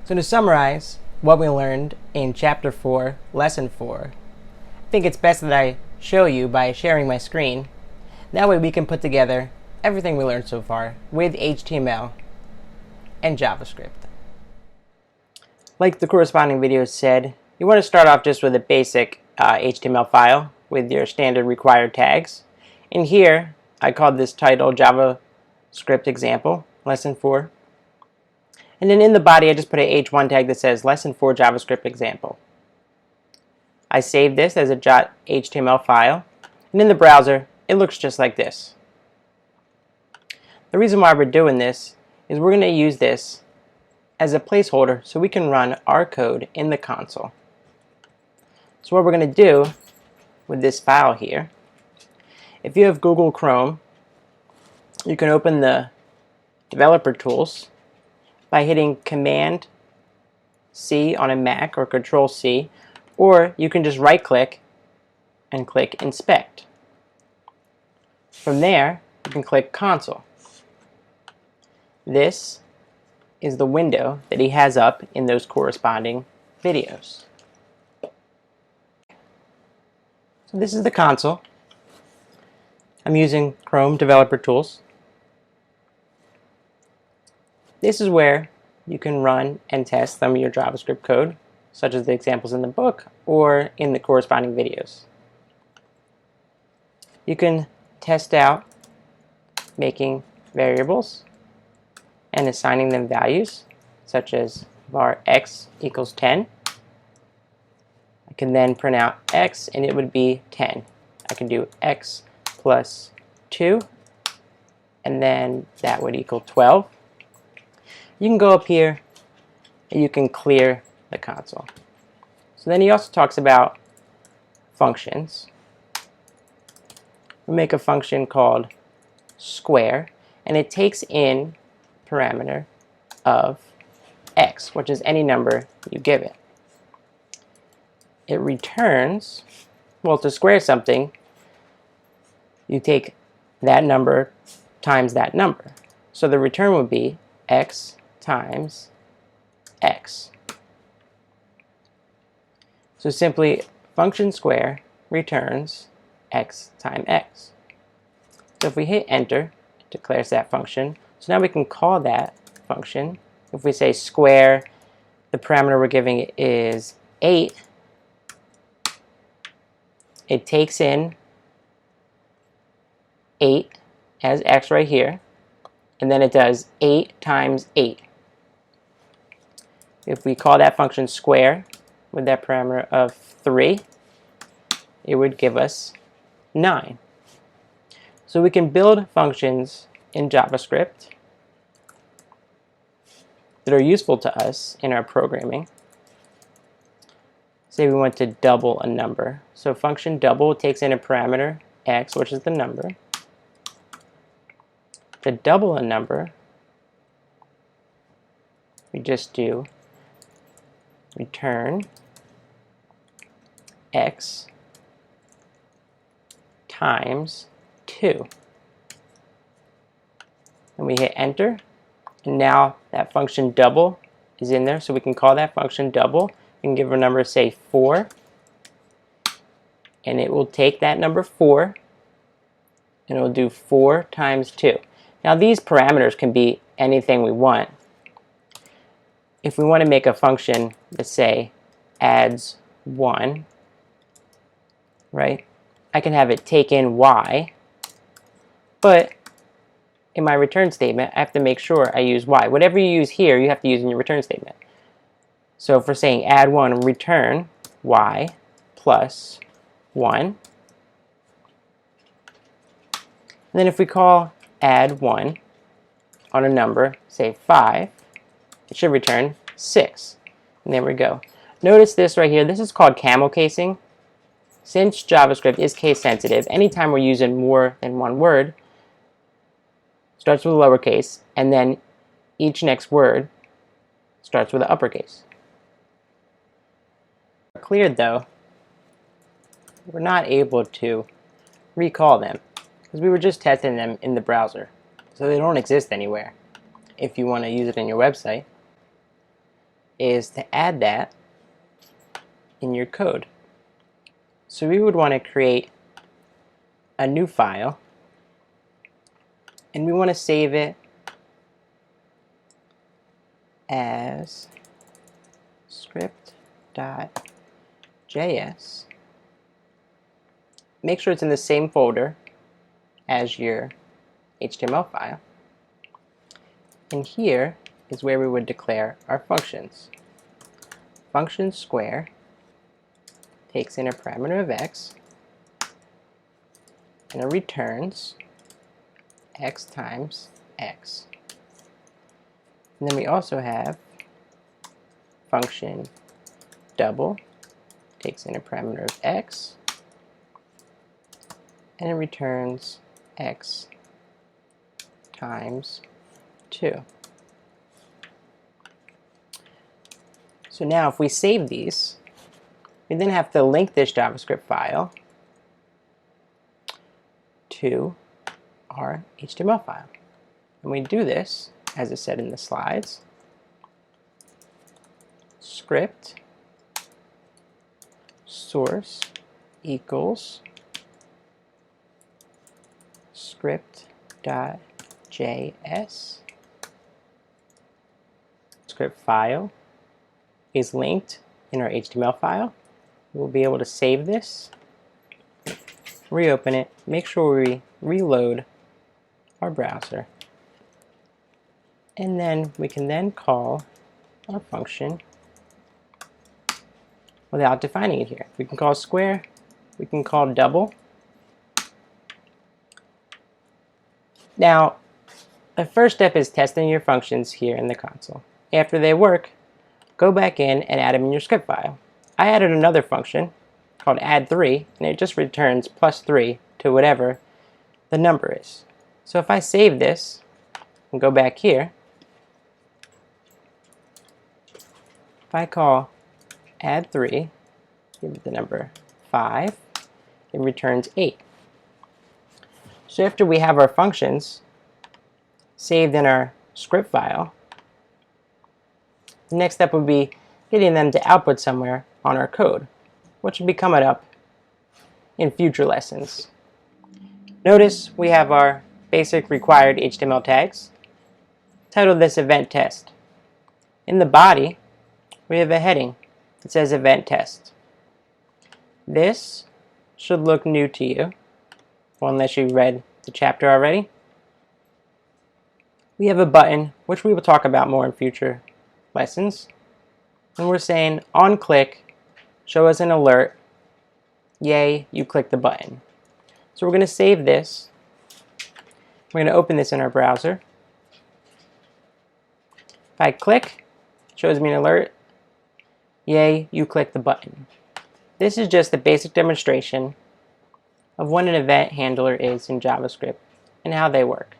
So to summarize what we learned in Chapter 4, Lesson 4, I think it's best that I show you by sharing my screen. That way we can put together everything we learned so far with HTML and JavaScript. Like the corresponding video said, you want to start off just with a basic HTML file with your standard required tags. In here, I called this title JavaScript example, Lesson 4. And then in the body, I just put a h1 tag that says Lesson 4 JavaScript example. I saved this as a .html file, and in the browser, it looks just like this. The reason why we're doing this is we're going to use this as a placeholder so we can run our code in the console. So what we're going to do with this file here, if you have Google Chrome, you can open the developer tools by hitting Command-C on a Mac or Control-C, or you can just right-click and click Inspect. From there, you can click Console. This is the window that he has up in those corresponding videos. So this is the console. I'm using Chrome Developer Tools. This is where you can run and test some of your JavaScript code, such as the examples in the book or in the corresponding videos. You can test out making variables and assigning them values, such as var x equals 10. I can then print out x and it would be 10. I can do x plus 2 and then that would equal 12. You can go up here and you can clear the console. So then he also talks about functions. We make a function called square, and it takes in parameter of x, which is any number you give it. It returns, well, to square something, you take that number times that number. So the return would be x times x. So simply function square returns x times x. So if we hit enter, it declares that function. So now we can call that function. If we say square, the parameter we're giving it is 8. It takes in 8 as x right here, and then it does 8 times 8. If we call that function square with that parameter of 3, it would give us 9. So we can build functions in JavaScript that are useful to us in our programming. Say we want to double a number. So function double takes in a parameter x, which is the number. To double a number, we just do return x times 2. And we hit enter, and now that function double is in there, so we can call that function double. We can give a number, say 4, and it will take that number 4 and it will do 4 times 2. Now these parameters can be anything we want. If we want to make a function that, say, adds 1, right? I can have it take in y, but in my return statement, I have to make sure I use y. Whatever you use here, you have to use in your return statement. So if we're saying add 1, return y plus 1. And then if we call add 1 on a number, say 5, it should return 6. And there we go. Notice this right here. This is called camel casing. Since JavaScript is case sensitive, anytime we're using more than one word, starts with a lowercase, and then each next word starts with an uppercase. Cleared though, we're not able to recall them because we were just testing them in the browser, so they don't exist anywhere if you want to use it in your website. is to add that in your code. So we would want to create a new file, and we want to save it as script.js. Make sure it's in the same folder as your HTML file. And here is where we would declare our functions. Function square takes in a parameter of x, and it returns x times x. And then we also have function double takes in a parameter of x, and it returns x times 2. So now if we save these, we then have to link this JavaScript file to our HTML file. And we do this, as it said in the slides, script source equals script.js. Script file is linked in our HTML file. We'll be able to save this, reopen it, make sure we reload our browser, and then we can then call our function without defining it here. We can call square, we can call double. Now, the first step is testing your functions here in the console. After they work, go back in and add them in your script file. I added another function called add3, and it just returns +3 to whatever the number is. So if I save this and go back here, if I call add3, give it the number 5, it returns 8. So after we have our functions saved in our script file, the next step would be getting them to output somewhere on our code, which will be coming up in future lessons. Notice we have our basic required HTML tags. Title this event test. In the body, we have a heading that says event test. This should look new to you, well, unless you read the chapter already. We have a button, which we will talk about more in future lessons. And we're saying on click, show us an alert. Yay, you click the button. So we're going to save this. We're going to open this in our browser. If I click, it shows me an alert. Yay, you click the button. This is just a basic demonstration of what an event handler is in JavaScript and how they work.